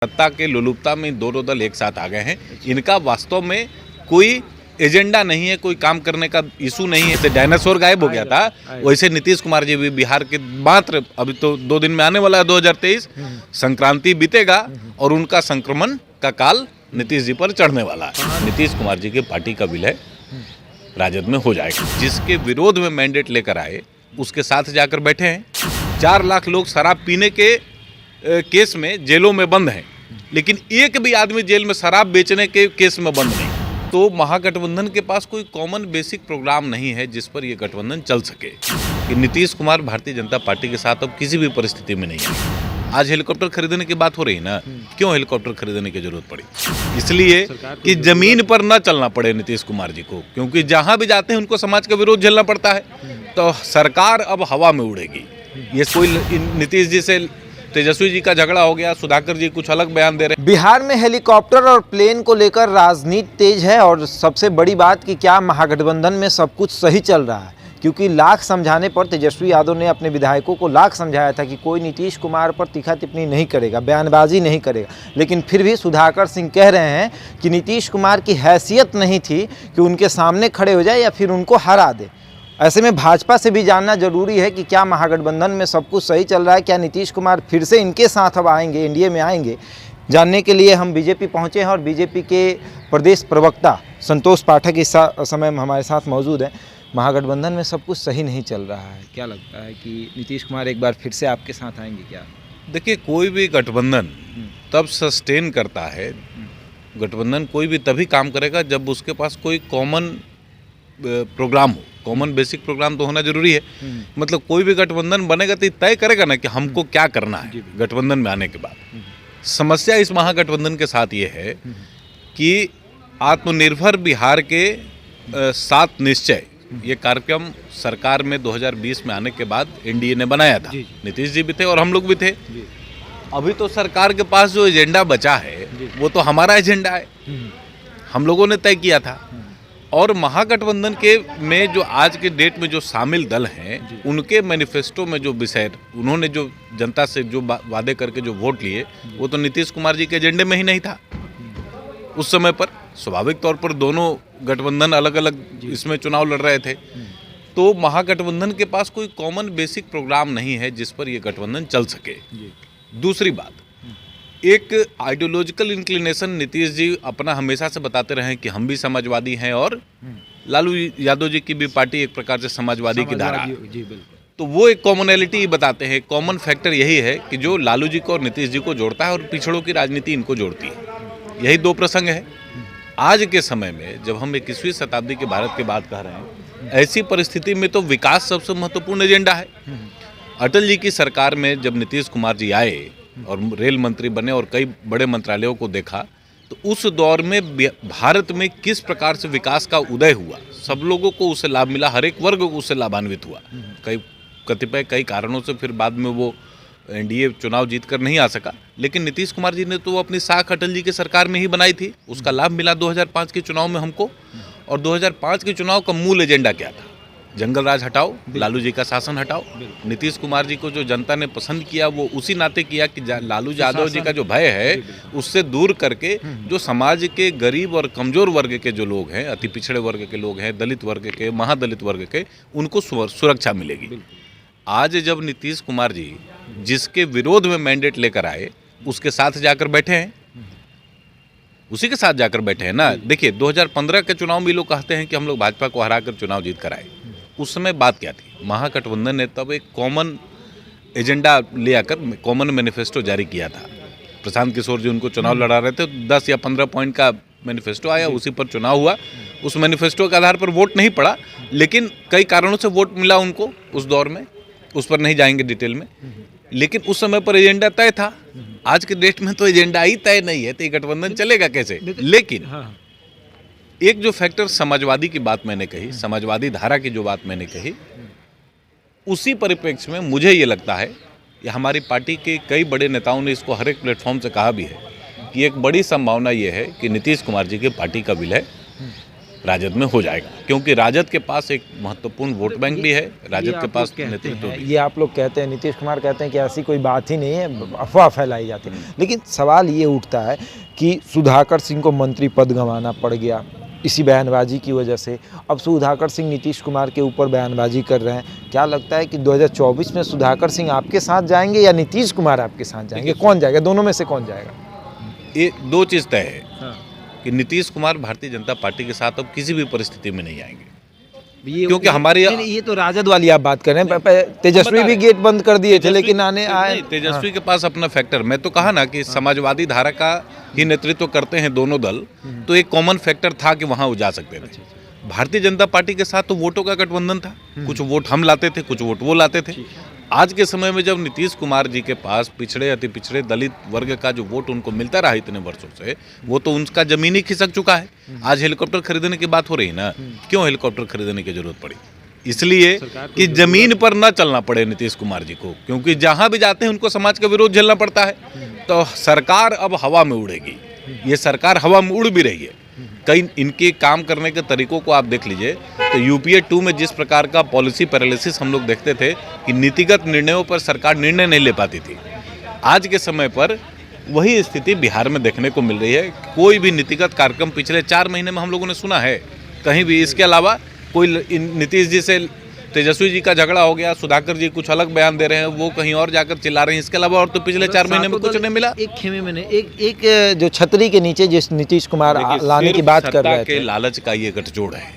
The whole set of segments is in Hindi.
सत्ता के लोलुपता में दोनों दल एक साथ आ गए हैं। इनका वास्तव में कोई एजेंडा नहीं है, कोई काम करने का इशू नहीं है। जैसे डायनासोर गायब हो गया था, वैसे नीतीश कुमार जी भी बिहार के मात्र अभी तो 2 दिन में आने वाला है 2023 संक्रांति बीतेगा और उनका संक्रमण का काल नीतीश जी पर चढ़ने वाला है। नीतीश कुमार जी की पार्टी का विलय राजद में हो जाएगा। जिसके विरोध में मैंडेट लेकर आए उसके साथ जाकर बैठे हैं। 4 लाख लोग शराब पीने के केस में जेलों में बंद हैं, लेकिन एक भी आदमी जेल में शराब बेचने के केस में बंद नहीं। तो महागठबंधन के पास कोई कॉमन बेसिक प्रोग्राम नहीं है जिस पर यह गठबंधन चल सके। कि नीतीश कुमार भारतीय जनता पार्टी के साथ अब किसी भी परिस्थिति में नहीं है। आज हेलीकॉप्टर खरीदने की बात हो रही है ना, क्यों हेलीकॉप्टर खरीदने की जरूरत पड़ी? इसलिए कि जमीन पर न चलना पड़े नीतीश कुमार जी को, क्योंकि जहां भी जाते हैं उनको समाज का विरोध झेलना पड़ता है। तो सरकार अब हवा में उड़ेगी। ये कोई नीतीश जी से तेजस्वी जी का झगड़ा हो गया, सुधाकर जी कुछ अलग बयान दे रहे हैं। बिहार में हेलीकॉप्टर और प्लेन को लेकर राजनीति तेज है और सबसे बड़ी बात कि क्या महागठबंधन में सब कुछ सही चल रहा है, क्योंकि लाख समझाने पर तेजस्वी यादव ने अपने विधायकों को लाख समझाया था कि कोई नीतीश कुमार पर तीखा टिप्पणी नहीं करेगा, बयानबाजी नहीं करेगा, लेकिन फिर भी सुधाकर सिंह कह रहे हैं कि नीतीश कुमार की हैसियत नहीं थी कि उनके सामने खड़े हो जाए या फिर उनको हरा दे। ऐसे में भाजपा से भी जानना जरूरी है कि क्या महागठबंधन में सब कुछ सही चल रहा है, क्या नीतीश कुमार फिर से इनके साथ अब आएंगे, एनडीए में आएंगे। जानने के लिए हम बीजेपी पहुंचे हैं और बीजेपी के प्रदेश प्रवक्ता संतोष पाठक इस समय हमारे साथ मौजूद हैं। महागठबंधन में सब कुछ सही नहीं चल रहा है, क्या लगता है कि नीतीश कुमार एक बार फिर से आपके साथ आएंगे क्या? देखिए, कोई भी गठबंधन तब सस्टेन करता है, गठबंधन कोई भी तभी काम करेगा जब उसके पास कोई कॉमन प्रोग्राम हो। कॉमन बेसिक प्रोग्राम तो होना जरूरी है। मतलब कोई भी गठबंधन बनेगा तो तय करेगा ना कि हमको क्या करना है गठबंधन में आने के बाद। समस्या इस महागठबंधन के साथ ये है कि आत्मनिर्भर बिहार के 7 निश्चय ये कार्यक्रम सरकार में 2020 में आने के बाद एनडीए ने बनाया था। नीतीश जी भी थे और हम लोग भी थे। अभी तो सरकार के पास जो एजेंडा बचा है वो तो हमारा एजेंडा है, हम लोगों ने तय किया था। और महागठबंधन के में जो आज के डेट में जो शामिल दल हैं उनके मैनिफेस्टो में जो विषय उन्होंने जो जनता से जो वादे करके जो वोट लिए वो तो नीतीश कुमार जी के एजेंडे में ही नहीं था उस समय पर। स्वाभाविक तौर पर दोनों गठबंधन अलग अलग इसमें चुनाव लड़ रहे थे। तो महागठबंधन के पास कोई कॉमन बेसिक प्रोग्राम नहीं है जिस पर ये गठबंधन चल सके। दूसरी बात, एक आइडियोलॉजिकल इंक्लिनेशन नीतीश जी अपना हमेशा से बताते रहे कि हम भी समाजवादी हैं और लालू यादव जी की भी पार्टी एक प्रकार से समाजवादी की धारा है। तो वो एक कॉमनैलिटी बताते हैं। कॉमन फैक्टर यही है कि जो लालू जी को और नीतीश जी को जोड़ता है और पिछड़ों की राजनीति इनको जोड़ती है। यही 2 प्रसंग है। आज के समय में जब हम 21वीं शताब्दी के भारत की बात कर रहे हैं, ऐसी परिस्थिति में तो विकास सबसे महत्वपूर्ण एजेंडा है। अटल जी की सरकार में जब नीतीश कुमार जी आए और रेल मंत्री बने और कई बड़े मंत्रालयों को देखा, तो उस दौर में भारत में किस प्रकार से विकास का उदय हुआ, सब लोगों को उससे लाभ मिला, हर एक वर्ग उससे लाभान्वित हुआ। कई कारणों से फिर बाद में वो एनडीए चुनाव जीतकर नहीं आ सका, लेकिन नीतीश कुमार जी ने तो अपनी साख अटल जी की सरकार में ही बनाई थी। उसका लाभ मिला 2005 के चुनाव में हमको। और 2005 के चुनाव का मूल एजेंडा क्या था? जंगल राज हटाओ, लालू जी का शासन हटाओ। नीतीश कुमार जी को जो जनता ने पसंद किया वो उसी नाते किया कि लालू यादव जी का जो भय है उससे दूर करके जो समाज के गरीब और कमजोर वर्ग के जो लोग हैं, अति पिछड़े वर्ग के लोग हैं, दलित वर्ग के, महादलित वर्ग के, उनको सुरक्षा मिलेगी। आज जब नीतीश कुमार जी जिसके विरोध में मैंडेट लेकर आए उसके साथ जाकर बैठे हैं, उसी के साथ जाकर बैठे हैं ना। देखिए, 2015 के चुनाव में लोग कहते हैं कि हम लोग भाजपा को हराकर चुनाव जीत कर आए। उस समय बात क्या थी? महागठबंधन ने तब एक कॉमन एजेंडा ले आकर कॉमन मैनिफेस्टो जारी किया था। प्रशांत किशोर जी उनको चुनाव लड़ा रहे थे, 10 या 15 पॉइंट का मैनिफेस्टो आया, उसी पर चुनाव हुआ। उस मैनिफेस्टो के आधार पर वोट नहीं पड़ा, लेकिन कई कारणों से वोट मिला उनको उस दौर में। उस पर नहीं जाएंगे डिटेल में, लेकिन उस समय पर एजेंडा तय था। आज के डेट में तो एजेंडा ही तय नहीं है, तो ये गठबंधन चलेगा कैसे? लेकिन एक जो फैक्टर समाजवादी की बात मैंने कही, समाजवादी धारा की जो बात मैंने कही, उसी परिप्रेक्ष्य में मुझे ये लगता है, या हमारी पार्टी के कई बड़े नेताओं ने इसको हर एक प्लेटफॉर्म से कहा भी है कि एक बड़ी संभावना ये है कि नीतीश कुमार जी की पार्टी का विलय राजद में हो जाएगा, क्योंकि राजद के पास एक महत्वपूर्ण वोट बैंक भी है, राजद के पास नेतृत्व भी। ये आप लोग कहते हैं, नीतीश कुमार कहते हैं कि ऐसी कोई बात ही नहीं है, अफवाह फैलाई जाती है। लेकिन सवाल ये उठता है कि सुधाकर सिंह को मंत्री पद गंवाना पड़ गया इसी बयानबाजी की वजह से। अब सुधाकर सिंह नीतीश कुमार के ऊपर बयानबाजी कर रहे हैं। क्या लगता है कि 2024 में सुधाकर सिंह आपके साथ जाएंगे या नीतीश कुमार आपके साथ जाएंगे? कौन जाएगा? दोनों में से कौन जाएगा? ये दो चीज़ तय है कि नीतीश कुमार भारतीय जनता पार्टी के साथ अब किसी भी परिस्थिति में नहीं आएंगे, क्योंकि हमारी ये तो राजद वाली आप बात कर रहे हैं। तेजस्वी भी गेट बंद कर दिए थे, लेकिन आने आए। तेजस्वी के पास अपना फैक्टर, मैं तो कहा ना कि समाजवादी धारा का ही नेतृत्व करते हैं दोनों दल, तो एक कॉमन फैक्टर था कि वहां वो जा सकते थे। भारतीय जनता पार्टी के साथ तो वोटों का गठबंधन था, कुछ वोट हम लाते थे, कुछ वोट वो लाते थे। आज के समय में जब नीतीश कुमार जी के पास पिछड़े अति पिछड़े दलित वर्ग का जो वोट उनको मिलता रहा इतने वर्षों से, वो तो उनका जमीन ही खिसक चुका है। आज हेलीकॉप्टर खरीदने की बात हो रही ना, क्यों हेलीकॉप्टर खरीदने की जरूरत पड़ी? इसलिए कि जमीन पर न चलना पड़े नीतीश कुमार जी को, क्योंकि जहां भी जाते हैं उनको समाज का विरोध झेलना पड़ता है। तो सरकार अब हवा में उड़ेगी, ये सरकार हवा में उड़ भी रही है। कई इनके काम करने के तरीकों को आप देख लीजिए, तो यूपीए 2 में जिस प्रकार का पॉलिसी पैरालिसिस हम लोग देखते थे कि नीतिगत निर्णयों पर सरकार निर्णय नहीं ले पाती थी, आज के समय पर वही स्थिति बिहार में देखने को मिल रही है। कोई भी नीतिगत कार्यक्रम पिछले 4 महीने में हम लोगों ने सुना है कहीं भी? इसके अलावा कोई नीतीश जी से तेजस्वी जी का झगड़ा हो गया, सुधाकर जी कुछ अलग बयान दे रहे हैं, वो कहीं और जाकर चिल्ला रहे हैं, इसके अलावा और तो पिछले 4 महीने में कुछ नहीं मिला। एक खेमे में एक जो छतरी के नीचे जिस नीतीश कुमार लाने की बात कर रहे थे, लालच का ये गठजोड़ है।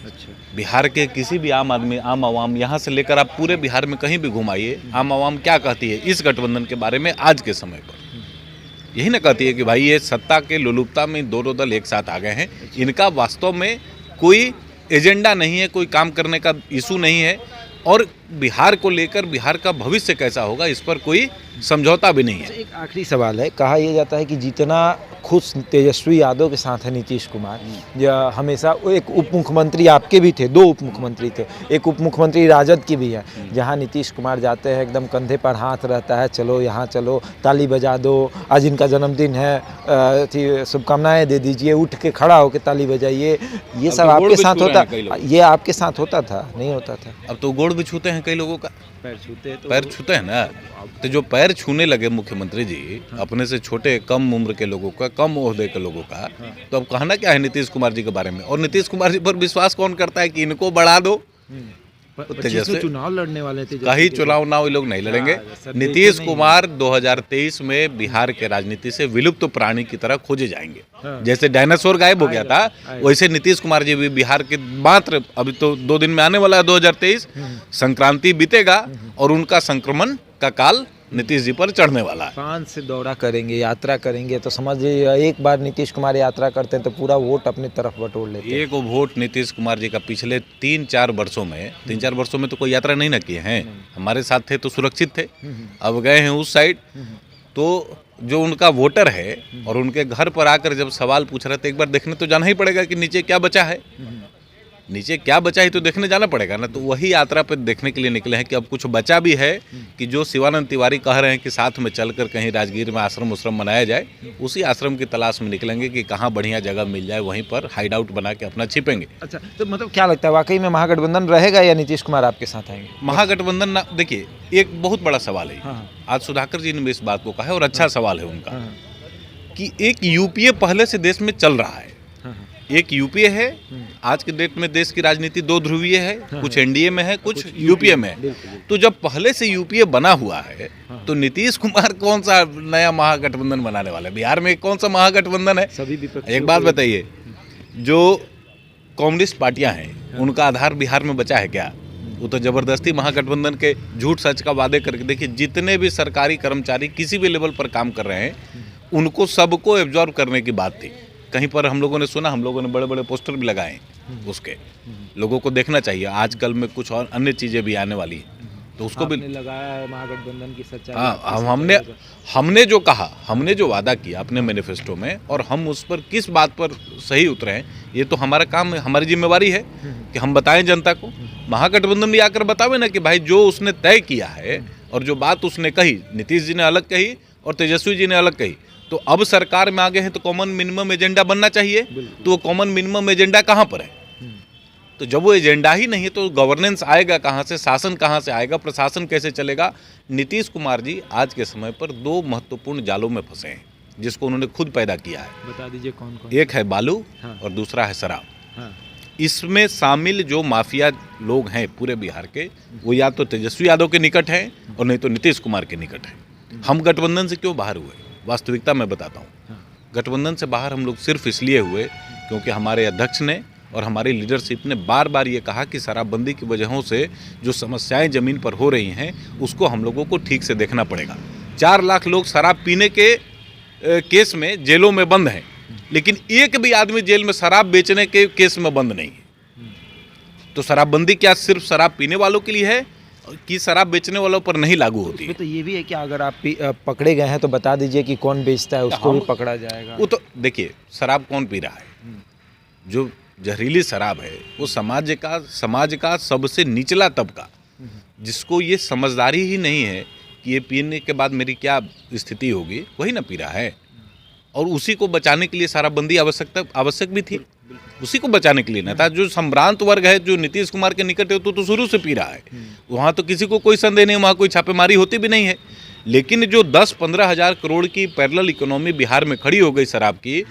बिहार के किसी भी आम आदमी, आम आवाम, यहाँ से लेकर आप पूरे बिहार में कहीं भी घुमाइए, आम आवाम क्या कहती है इस गठबंधन के बारे में आज के समय पर? यही ना कहती है कि भाई ये सत्ता के लोलुपता में दोनों दल एक साथ आ गए हैं, इनका वास्तव में कोई एजेंडा नहीं है, कोई काम करने का इशू नहीं है, और बिहार को लेकर बिहार का भविष्य कैसा होगा इस पर कोई समझौता भी नहीं है। एक आखिरी सवाल है, कहा यह जाता है कि जितना खुश तेजस्वी यादव के साथ है नीतीश कुमार, या हमेशा एक उप मुख्यमंत्री आपके भी थे, 2 उप मुख्यमंत्री थे, एक उप मुख्यमंत्री राजद की भी है, जहां नीतीश कुमार जाते हैं एकदम कंधे पर हाथ रहता है, चलो यहाँ चलो, ताली बजा दो, आज इनका जन्मदिन है, शुभकामनाएं दे दीजिए, उठ के खड़ा होकर ताली बजाइए। ये सब आपके साथ होता, ये आपके साथ होता था? नहीं होता था। अब तो गोड़ भी छूते हैं कई लोगों का, पैर छूते हैं ना। तो जो पैर छूने लगे मुख्यमंत्री जी अपने से छोटे कम उम्र के लोगों का, कम ओहदे के लोगों का, तो अब कहना क्या है नीतीश कुमार जी के बारे में? और नीतीश कुमार जी पर विश्वास कौन करता है कि इनको बढ़ा दो? तेजस्वी चुनाव लड़ने वाले थे, कहीं चुनाव ना ये लोग नहीं लड़ेंगे। नीतीश कुमार 2023 में बिहार के राजनीति से विलुप्त प्राणी की तरह खोजे जाएंगे। जैसे डायनासोर गायब हो गया था, वैसे नीतीश कुमार जी भी बिहार के मात्र, अभी तो 2 दिन में आने वाला है 2023, संक्रांति बीतेगा और उनका संक्रमण का काल नीतीश जी पर चढ़ने वाला है। 5 से दौरा करेंगे, यात्रा करेंगे, तो समझिए एक बार नीतीश कुमार यात्रा करते हैं तो पूरा वोट अपनी तरफ बटोर लेते हैं। एक वोट नीतीश कुमार जी का पिछले 3-4 वर्षों में तो कोई यात्रा नहीं ना किए हैं, हमारे साथ थे तो सुरक्षित थे, अब गए हैं उस साइड, तो जो उनका वोटर है और उनके घर पर आकर जब सवाल पूछ रहे थे, एक बार देखने तो जाना ही पड़ेगा कि नीचे क्या बचा है, नीचे क्या बचा है तो देखने जाना पड़ेगा ना। तो वही यात्रा पे देखने के लिए निकले हैं कि अब कुछ बचा भी है कि जो शिवानंद तिवारी कह रहे हैं कि साथ में चलकर कहीं राजगीर में आश्रम बनाया जाए, उसी आश्रम की तलाश में निकलेंगे कि कहाँ बढ़िया जगह मिल जाए, वहीं पर हाइड आउट बना के अपना छिपेंगे। अच्छा, तो मतलब क्या लगता है वाकई में महागठबंधन रहेगा या नीतीश कुमार आपके साथ आएंगे? महागठबंधन ना, देखिए एक बहुत बड़ा सवाल है। आज सुधाकर जी ने भी इस बात को कहा है और अच्छा सवाल है उनका कि एक यूपीए पहले से देश में चल रहा है, एक यूपीए है। आज के डेट में देश की राजनीति 2 ध्रुवीय है, कुछ एनडीए में है, कुछ यूपीए में है। तो जब पहले से यूपीए बना हुआ है तो नीतीश कुमार कौन सा नया महागठबंधन बनाने वाला है? बिहार में कौन सा महागठबंधन है? एक बात बताइए, जो कम्युनिस्ट पार्टियां हैं उनका आधार बिहार में बचा है क्या? वो तो जबरदस्ती महागठबंधन के झूठ सच का वादे करके, देखिए जितने भी सरकारी कर्मचारी किसी भी लेवल पर काम कर रहे हैं उनको सबको एब्जॉर्ब करने की बात थी। कहीं पर हम लोगों ने सुना, हम लोगों ने बड़े बड़े पोस्टर भी लगाए उसके, लोगों को देखना चाहिए। आजकल में कुछ और अन्य चीज़ें भी आने वाली हैं तो उसको भी लगाया है महागठबंधन की सच्चाई। हाँ, हमने जो कहा, हमने जो वादा किया अपने मैनिफेस्टो में, और हम उस पर किस बात पर सही उतरे हैं, ये तो हमारा काम है, हमारी जिम्मेवारी है कि हम बताएं जनता को। महागठबंधन भी आकर बतावे ना कि भाई जो उसने तय किया है और जो बात उसने कही, नीतीश जी ने अलग कही और तेजस्वी जी ने अलग कही, तो अब सरकार में आ गए हैं तो कॉमन मिनिमम एजेंडा बनना चाहिए। तो वो कॉमन मिनिमम एजेंडा कहाँ पर है? तो जब वो एजेंडा ही नहीं है तो गवर्नेंस आएगा कहाँ से, शासन कहाँ से आएगा, प्रशासन कैसे चलेगा। नीतीश कुमार जी आज के समय पर 2 महत्वपूर्ण जालों में फंसे हैं जिसको उन्होंने खुद पैदा किया है। बता दीजिए कौन कौन। एक है बालू हाँ। और दूसरा है शराब। हाँ। इसमें शामिल जो माफिया लोग हैं पूरे बिहार के, वो या तो तेजस्वी यादव के निकट हैं और नहीं तो नीतीश कुमार के निकट हैं। हम गठबंधन से क्यों बाहर हुए, वास्तविकता मैं बताता हूँ। गठबंधन से बाहर हम लोग सिर्फ इसलिए हुए क्योंकि हमारे अध्यक्ष ने और हमारी लीडरशिप ने बार बार ये कहा कि शराबबंदी की वजहों से जो समस्याएं ज़मीन पर हो रही हैं उसको हम लोगों को ठीक से देखना पड़ेगा। 4 लाख लोग शराब पीने के केस में जेलों में बंद हैं, लेकिन एक भी आदमी जेल में शराब बेचने के केस में बंद नहीं है। तो शराबबंदी क्या सिर्फ शराब पीने वालों के लिए है कि शराब बेचने वालों पर नहीं लागू होती है? तो ये भी है कि अगर आप पकड़े गए हैं तो बता दीजिए कि कौन बेचता है, उसको भी पकड़ा जाएगा। वो तो देखिए, शराब कौन पी रहा है? जो जहरीली शराब है वो समाज का सबसे निचला तबका, जिसको ये समझदारी ही नहीं है कि ये पीने के बाद मेरी क्या स्थिति होगी, वही ना पी रहा है। और उसी को बचाने के लिए शराबबंदी आवश्यक भी थी, उसी को बचाने के लिए ना था। जो संभ्रांत वर्ग है, जो नीतीश कुमार के निकट है, तो शुरू से पी रहा है। वहाँ तो किसी को कोई संदेह नहीं, वहाँ कोई छापेमारी होती भी नहीं है। लेकिन जो 10-15 हज़ार करोड़ की पैरेलल इकोनॉमी बिहार में खड़ी हो गई शराब की,